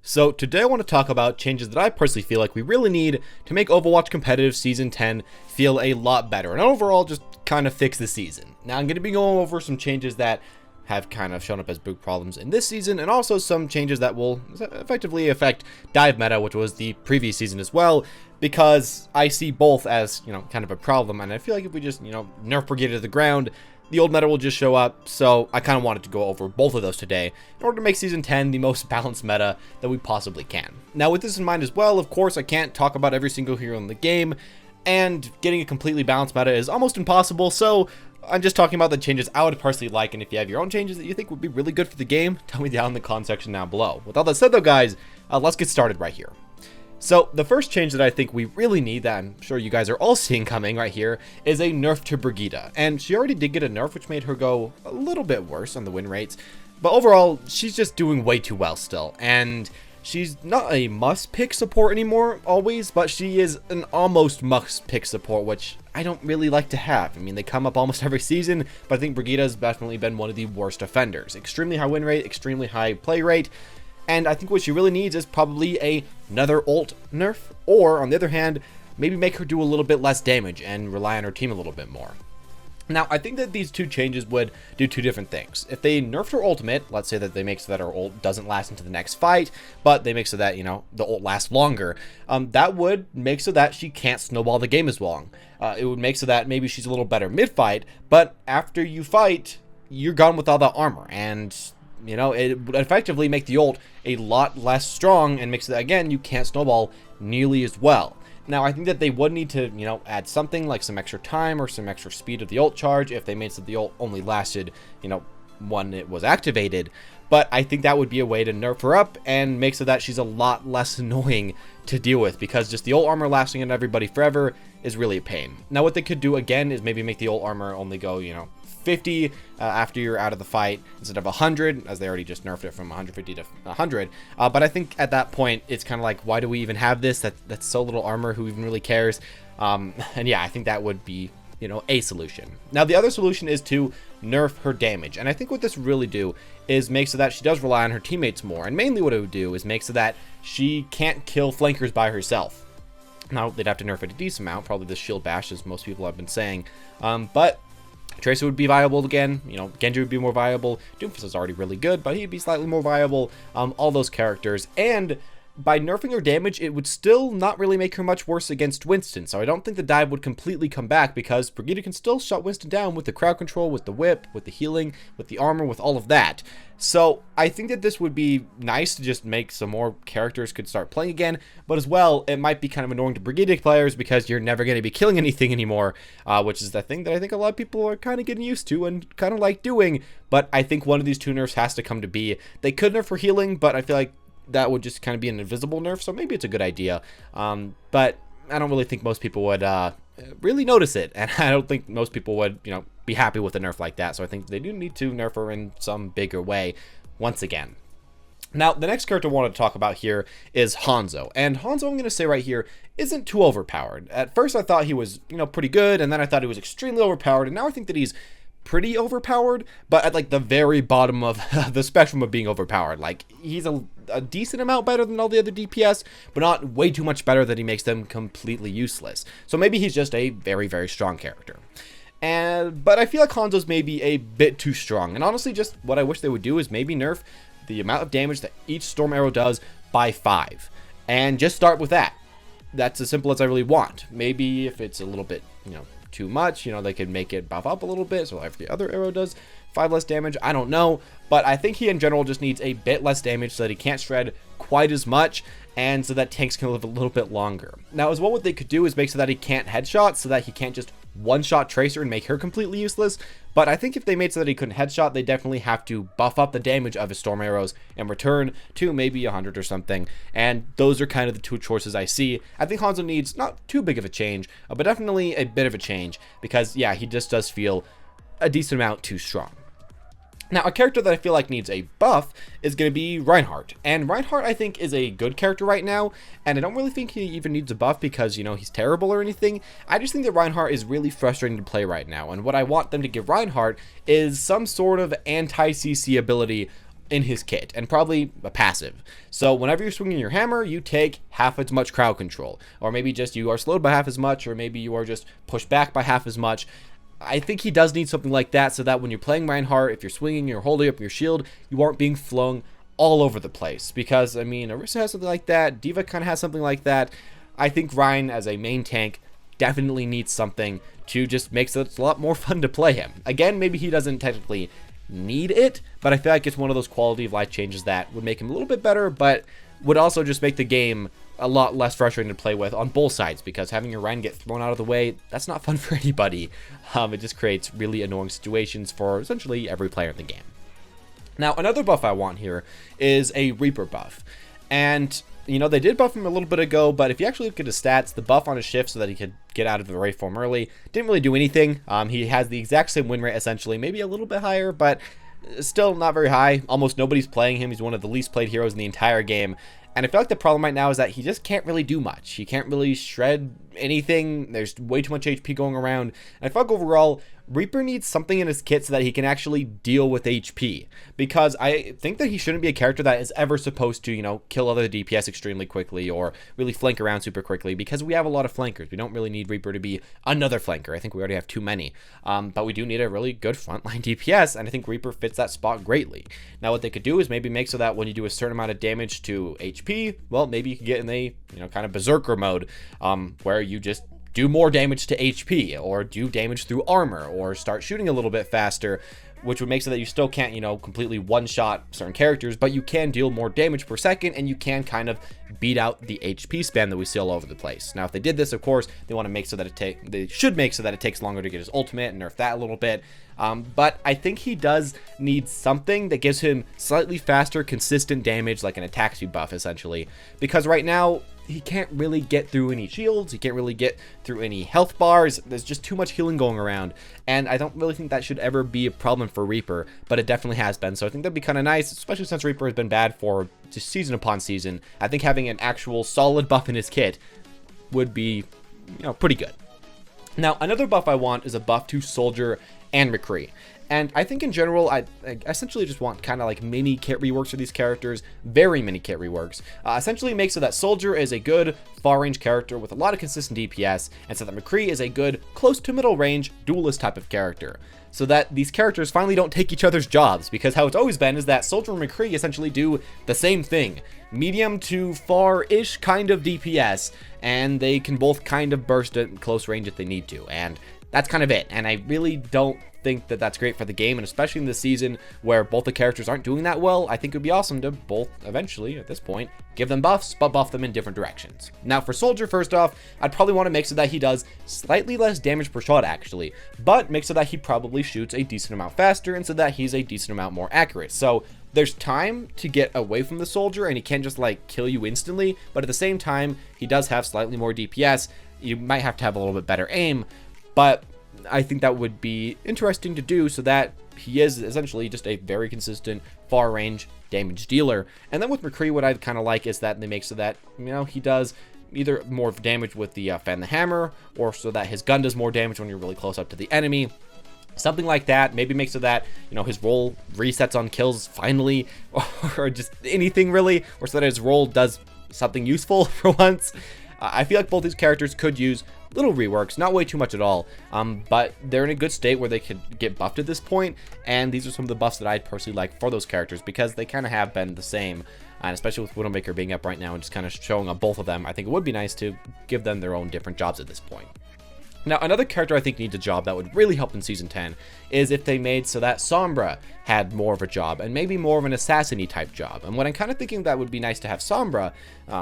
So today I want to talk about changes that I personally feel like we really need to make Overwatch Competitive Season 10 feel a lot better and overall just kind of fix the season. Now I'm going to be going over some changes that have kind of shown up as big problems in this season, and also some changes that will effectively affect dive meta, which was the previous season as well, because I see both as, kind of a problem, and I feel like if we just, nerf Brigade to the ground, the old meta will just show up. So I kind of wanted to go over both of those today in order to make Season 10 the most balanced meta that we possibly can. Now with this in mind as well, of course, I can't talk about every single hero in the game, and getting a completely balanced meta is almost impossible, so I'm just talking about the changes I would personally like, and if you have your own changes that you think would be really good for the game, tell me down in the comment section down below. With all that said though, guys, let's get started right here. So the first change that I think we really need, that I'm sure you guys are all seeing coming right here, is a nerf to Brigida. And she already did get a nerf, which made her go a little bit worse on the win rates, but overall, she's just doing way too well still. And she's not a must-pick support anymore, always, but she is an almost must-pick support, which I don't really like to have. I mean, they come up almost every season, but I think Brigida has definitely been one of the worst offenders. Extremely high win rate, extremely high play rate, and I think what she really needs is probably another ult nerf, or on the other hand, maybe make her do a little bit less damage and rely on her team a little bit more. Now, I think that these two changes would do two different things. If they nerfed her ultimate, let's say that they make so that her ult doesn't last into the next fight, but they make so that, the ult lasts longer, that would make so that she can't snowball the game as long. It would make so that maybe she's a little better mid-fight, but after you fight, you're gone with all that armor, and it would effectively make the ult a lot less strong and makes it, again, you can't snowball nearly as well. Now, I think that they would need to, add something like some extra time or some extra speed of the ult charge if they made so the ult only lasted, when it was activated. But I think that would be a way to nerf her up and make so that she's a lot less annoying to deal with, because just the ult armor lasting on everybody forever is really a pain. Now, what they could do, again, is maybe make the ult armor only go, 50 after you're out of the fight instead of 100, as they already just nerfed it from 150 to 100. But I think at that point it's kind of like, why do we even have this? That's so little armor, who even really cares? And yeah, I think that would be a solution. Now the other solution is to nerf her damage, and I think what this really do is make so that she does rely on her teammates more, and mainly what it would do is make so that she can't kill flankers by herself. Now they'd have to nerf it a decent amount, probably the shield bash, as most people have been saying, but Tracer would be viable again, Genji would be more viable, Doomfist is already really good, but he'd be slightly more viable, all those characters, and by nerfing her damage, it would still not really make her much worse against Winston, so I don't think the dive would completely come back, because Brigida can still shut Winston down with the crowd control, with the whip, with the healing, with the armor, with all of that. So I think that this would be nice to just make some more characters could start playing again, but as well, it might be kind of annoying to Brigida players because you're never going to be killing anything anymore, which is the thing that I think a lot of people are kind of getting used to and kind of like doing, but I think one of these two nerfs has to come to be. They could nerf for healing, but I feel like that would just kind of be an invisible nerf, so maybe it's a good idea, but I don't really think most people would really notice it, and I don't think most people would, be happy with a nerf like that, so I think they do need to nerf her in some bigger way once again. Now, the next character I want to talk about here is Hanzo, and Hanzo, I'm going to say right here, isn't too overpowered. At first I thought he was, pretty good, and then I thought he was extremely overpowered, and now I think that he's pretty overpowered, but at like the very bottom of the spectrum of being overpowered. Like, he's a decent amount better than all the other DPS, but not way too much better that he makes them completely useless. So maybe he's just a very, very strong character. But I feel like Hanzo's maybe a bit too strong, and honestly, just what I wish they would do is maybe nerf the amount of damage that each storm arrow does by 5, and just start with that. That's as simple as I really want. Maybe if it's a little bit, too much, they could make it buff up a little bit, so every other arrow does 5 less damage. I don't know, but I think he in general just needs a bit less damage so that he can't shred quite as much, and so that tanks can live a little bit longer. Now, as well, what they could do is make so that he can't headshot, so that he can't just one-shot Tracer and make her completely useless. But I think if they made so that he couldn't headshot, they definitely have to buff up the damage of his storm arrows and return to maybe 100 or something. And those are kind of the two choices I see. I think Hanzo needs not too big of a change, but definitely a bit of a change, because yeah, he just does feel a decent amount too strong. Now, a character that I feel like needs a buff is going to be Reinhardt. And Reinhardt, I think, is a good character right now, and I don't really think he even needs a buff because, he's terrible or anything. I just think that Reinhardt is really frustrating to play right now, and what I want them to give Reinhardt is some sort of anti-CC ability in his kit, and probably a passive. So whenever you're swinging your hammer, you take half as much crowd control, or maybe just you are slowed by half as much, or maybe you are just pushed back by half as much. I think he does need something like that, so that when you're playing Reinhardt, if you're swinging, you're holding up your shield, you aren't being flung all over the place. Because, I mean, Orisa has something like that, D.Va kind of has something like that. I think Rein, as a main tank, definitely needs something to just make it a lot more fun to play him. Again, maybe he doesn't technically need it, but I feel like it's one of those quality of life changes that would make him a little bit better, but would also just make the game a lot less frustrating to play with on both sides, because having your Rein get thrown out of the way, that's not fun for anybody. It just creates really annoying situations for essentially every player in the game. Now, another buff I want here is a Reaper buff, and you know, they did buff him a little bit ago, but if you actually look at his stats, the buff on his shift so that he could get out of the Wraith form early didn't really do anything. He has the exact same win rate, essentially, maybe a little bit higher, but still not very high. Almost nobody's playing him. He's one of the least played heroes in the entire game. And I feel like the problem right now is that he just can't really do much. He can't really shred anything. There's way too much HP going around. And I feel like overall, Reaper needs something in his kit so that he can actually deal with HP. Because I think that he shouldn't be a character that is ever supposed to, you know, kill other DPS extremely quickly or really flank around super quickly, because we have a lot of flankers. We don't really need Reaper to be another flanker. I think we already have too many. But we do need a really good frontline DPS, and I think Reaper fits that spot greatly. Now, what they could do is maybe make so that when you do a certain amount of damage to HP, well, maybe you could get in a, you know, kind of berserker mode, where you just do more damage to HP, or do damage through armor, or start shooting a little bit faster, which would make so that you still can't, you know, completely one-shot certain characters, but you can deal more damage per second, and you can kind of beat out the HP spam that we see all over the place. Now, if they did this, of course, they want to make so that they should make so that it takes longer to get his ultimate and nerf that a little bit. But I think he does need something that gives him slightly faster, consistent damage, like an attack speed buff, essentially, because right now he can't really get through any shields, he can't really get through any health bars, there's just too much healing going around, and I don't really think that should ever be a problem for Reaper, but it definitely has been, so I think that'd be kind of nice, especially since Reaper has been bad for just season upon season. I think having an actual solid buff in his kit would be, you know, pretty good. Now, another buff I want is a buff to Soldier and McCree. And I think in general, I essentially just want kind of like mini kit reworks for these characters, very mini kit reworks. Essentially make so that Soldier is a good far range character with a lot of consistent DPS, and so that McCree is a good close to middle range duelist type of character. So that these characters finally don't take each other's jobs, because how it's always been is that Soldier and McCree essentially do the same thing. Medium to far-ish kind of DPS, and they can both kind of burst at close range if they need to, and that's kind of it. And I really don't think that that's great for the game, and especially in this season where both the characters aren't doing that well, I think it would be awesome to both eventually, at this point, give them buffs, but buff them in different directions. Now for Soldier, first off, I'd probably want to make so that he does slightly less damage per shot actually, but make so that he probably shoots a decent amount faster, and so that he's a decent amount more accurate. So there's time to get away from the Soldier, and he can't just like kill you instantly, but at the same time, he does have slightly more DPS. You might have to have a little bit better aim, but I think that would be interesting to do, so that he is essentially just a very consistent far range damage dealer. And then with McCree, what I'd kind of like is that they make so that, you know, he does either more damage with the fan the hammer, or so that his gun does more damage when you're really close up to the enemy. Something like that. Maybe make so that, you know, his roll resets on kills finally, or just anything really, or so that his roll does something useful for once. I feel like both these characters could use little reworks, not way too much at all, but they're in a good state where they could get buffed at this point, and these are some of the buffs that I'd personally like for those characters, because they kind of have been the same, and especially with Widowmaker being up right now and just kind of showing up both of them, I think it would be nice to give them their own different jobs at this point. Now, another character I think needs a job that would really help in Season 10 is if they made so that Sombra had more of a job, and maybe more of an assassin-y type job. And what I'm kind of thinking that would be nice to have Sombra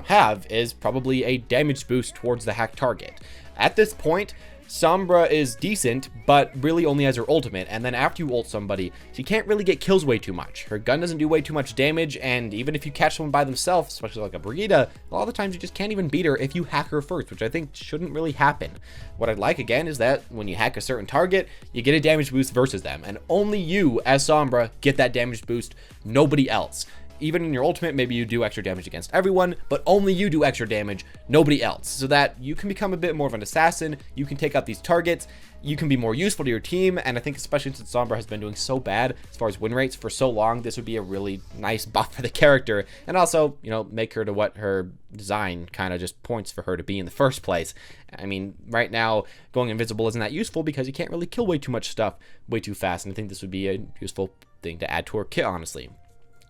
have is probably a damage boost towards the hacked target. At this point, Sombra is decent, but really only has her ultimate, and then after you ult somebody, she can't really get kills way too much. Her gun doesn't do way too much damage, and even if you catch someone by themselves, especially like a Brigitte, a lot of the times you just can't even beat her if you hack her first, which I think shouldn't really happen. What I'd like, again, is that when you hack a certain target, you get a damage boost versus them, and only you, as Sombra, get that damage boost, nobody else. even in your ultimate, maybe you do extra damage against everyone, but only you do extra damage, nobody else, so that you can become a bit more of an assassin. You can take out these targets, you can be more useful to your team, and I think especially since Sombra has been doing so bad as far as win rates for so long, this would be a really nice buff for the character, and also, you know, make her to what her design kind of just points for her to be in the first place. I mean, right now, going invisible isn't that useful because you can't really kill way too much stuff way too fast, and I think this would be a useful thing to add to her kit, honestly.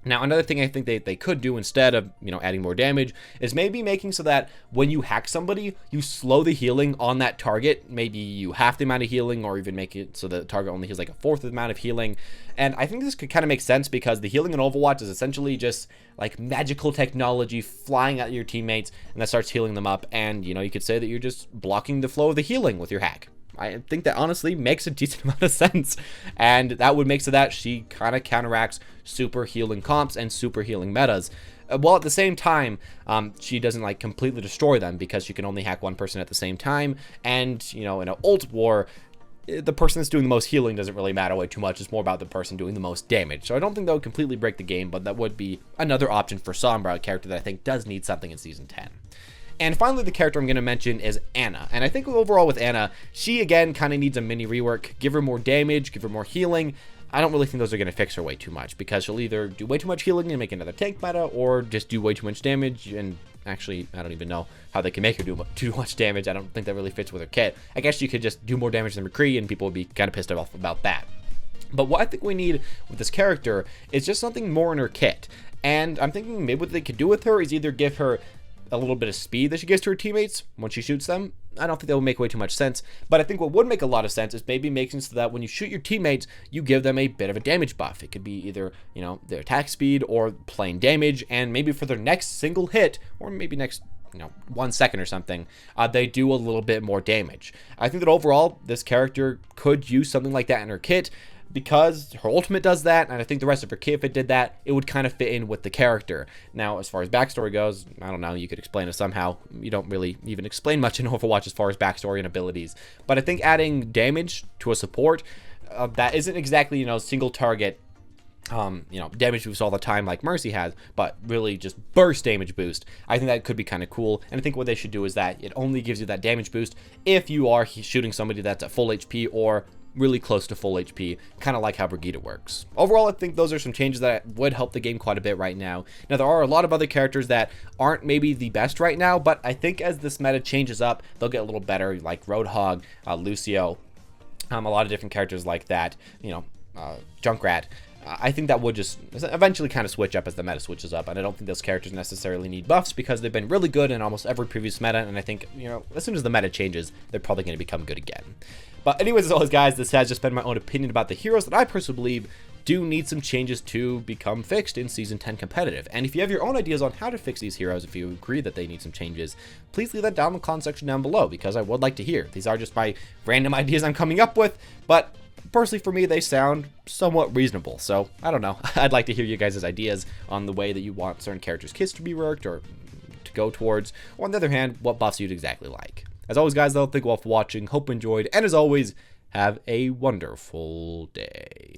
Now, another thing I think they could do instead of, you know, adding more damage is maybe making so that when you hack somebody, you slow the healing on that target. Maybe you half the amount of healing, or even make it so the target only heals like a fourth of the amount of healing. And I think this could kind of make sense because the healing in Overwatch is essentially just like magical technology flying at your teammates, and that starts healing them up. And, you know, you could say that you're just blocking the flow of the healing with your hack. I think that honestly makes a decent amount of sense, and that would make so that she kind of counteracts super healing comps and super healing metas, while at the same time she doesn't like completely destroy them because she can only hack one person at the same time. And, you know, in an ult war, the person that's doing the most healing doesn't really matter way too much. It's more about the person doing the most damage. So I don't think that would completely break the game, but that would be another option for Sombra, a character that I think does need something in Season 10. And finally, the character I'm going to mention is Ana. And I think overall with Ana, she again kind of needs a mini rework. Give her more damage, give her more healing. I don't really think those are going to fix her way too much, because she'll either do way too much healing and make another tank meta, or just do way too much damage. And actually, I don't even know how they can make her do too much damage. I don't think that really fits with her kit. I guess you could just do more damage than McCree, and people would be kind of pissed off about that. But what I think we need with this character is just something more in her kit. And I'm thinking maybe what they could do with her is either give her a little bit of speed that she gives to her teammates when she shoots them. I don't think that would make way too much sense, but I think what would make a lot of sense is maybe making so that when you shoot your teammates, you give them a bit of a damage buff. It could be either, you know, their attack speed or plain damage, and maybe for their next single hit, or maybe next, you know, 1 second or something, they do a little bit more damage. I think that overall, this character could use something like that in her kit, because her ultimate does that, and I think the rest of her kit, if it did that, it would kind of fit in with the character. Now, as far as backstory goes, I don't know, you could explain it somehow. You don't really even explain much in Overwatch as far as backstory and abilities, but I think adding damage to a support that isn't exactly, you know, single target, you know, damage boost all the time like Mercy has, but really just burst damage boost. I think that could be kind of cool, and I think what they should do is that it only gives you that damage boost if you are shooting somebody that's at full HP or really close to full HP, kind of like how Brigitte works. Overall, I think those are some changes that would help the game quite a bit right now. Now, there are a lot of other characters that aren't maybe the best right now, but I think as this meta changes up, they'll get a little better, like Roadhog, Lucio, a lot of different characters like that, you know, Junkrat. I think that would just eventually kind of switch up as the meta switches up, and I don't think those characters necessarily need buffs because they've been really good in almost every previous meta, and I think, you know, as soon as the meta changes, they're probably going to become good again. But anyways, as always, guys, this has just been my own opinion about the heroes that I personally believe do need some changes to become fixed in Season 10 competitive. And if you have your own ideas on how to fix these heroes, if you agree that they need some changes, please leave that down in the comment section down below, because I would like to hear. These are just my random ideas I'm coming up with, but personally for me, they sound somewhat reasonable. So I don't know. I'd like to hear you guys' ideas on the way that you want certain characters' kits to be worked or to go towards, or on the other hand, what buffs you'd exactly like. As always, guys, though, thank you all for watching. Hope you enjoyed, and as always, have a wonderful day.